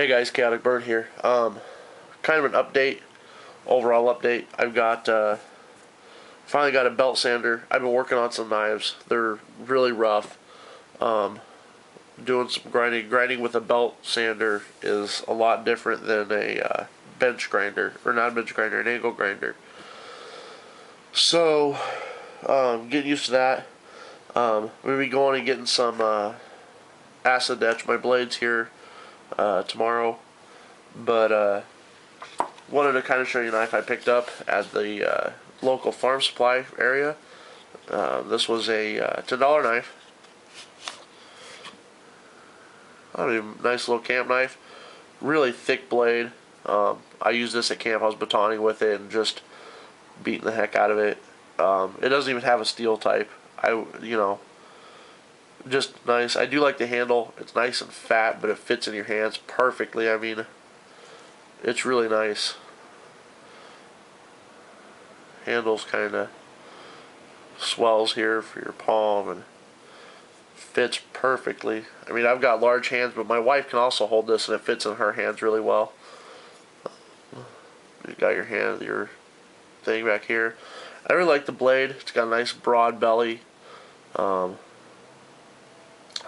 Hey guys, Chaotic Bird here. Kind of an update, overall update. I've got finally got a belt sander. I've been working on some knives. They're really rough. Doing some grinding. Grinding with a belt sander is a lot different than a bench grinder, or not a bench grinder, an angle grinder. So, getting used to that. I'm gonna be going and getting some acid etch my blades here tomorrow. But wanted to kind of show you a knife I picked up at the local farm supply area. This was a $10 knife. Nice little camp knife. Really thick blade. I used this at camp. I was batoning with it and just beating the heck out of it. It doesn't even have a steel type. Just nice. I do like the handle. It's nice and fat, but it fits in your hands perfectly. I mean, it's really nice. Handles kind of swells here for your palm and fits perfectly. I mean, I've got large hands, but my wife can also hold this and it fits in her hands really well. You got your thing back here. I really like the blade. It's got a nice broad belly.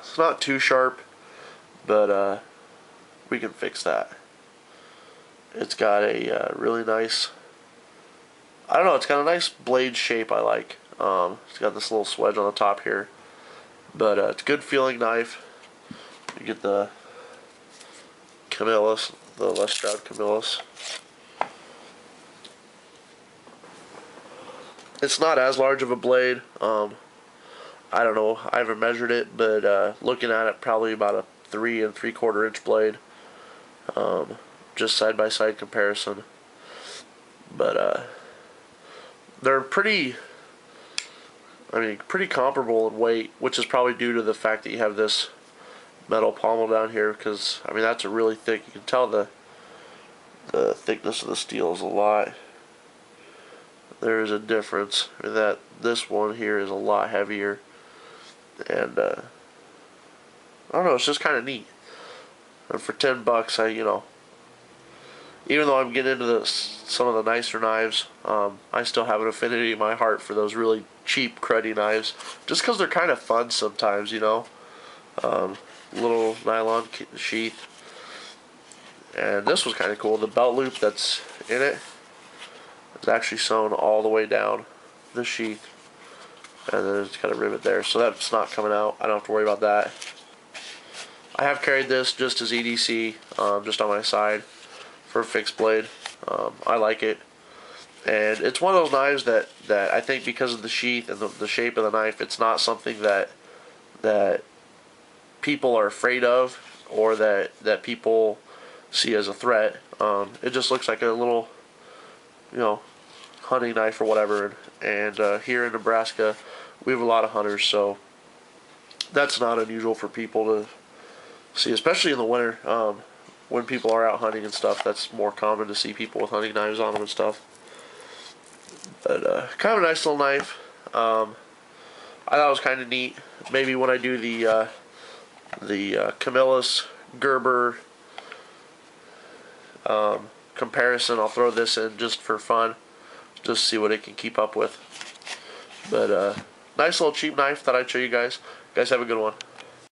It's not too sharp, but we can fix that. It's got a really nice, I don't know, it's got a nice blade shape I like. It's got this little swedge on the top here. But it's a good feeling knife. You get the Camillus, the Les Stroud Camillus. It's not as large of a blade. I don't know, I haven't measured it, but looking at it, probably about a 3 3/4 inch blade. Just side by side comparison. But they're pretty comparable in weight, which is probably due to the fact that you have this metal pommel down here, because I mean that's a really thick. You can tell the thickness of the steel is a lot. There is a difference in that this one here is a lot heavier, and I don't know. It's just kind of neat. And for $10, even though I'm getting into some of the nicer knives, I still have an affinity in my heart for those really cheap, cruddy knives, just because they're kind of fun sometimes, little nylon sheath. And this was kind of cool. The belt loop that's in it is actually sewn all the way down the sheath, and then it's got a rivet there, so that's not coming out. I don't have to worry about that. I have carried this just as EDC, just on my side for a fixed blade. I like it, and it's one of those knives that I think, because of the sheath and the shape of the knife, it's not something that people are afraid of, or that people see as a threat. It just looks like a little, hunting knife or whatever. And here in Nebraska, we have a lot of hunters, so that's not unusual for people to see, especially in the winter. When people are out hunting and stuff, that's more common to see people with hunting knives on them and stuff. But kind of a nice little knife. I thought it was kind of neat. Maybe when I do the Camillus Gerber comparison, I'll throw this in just for fun, just see what it can keep up with. But nice little cheap knife that I'd show you guys. Guys, have a good one.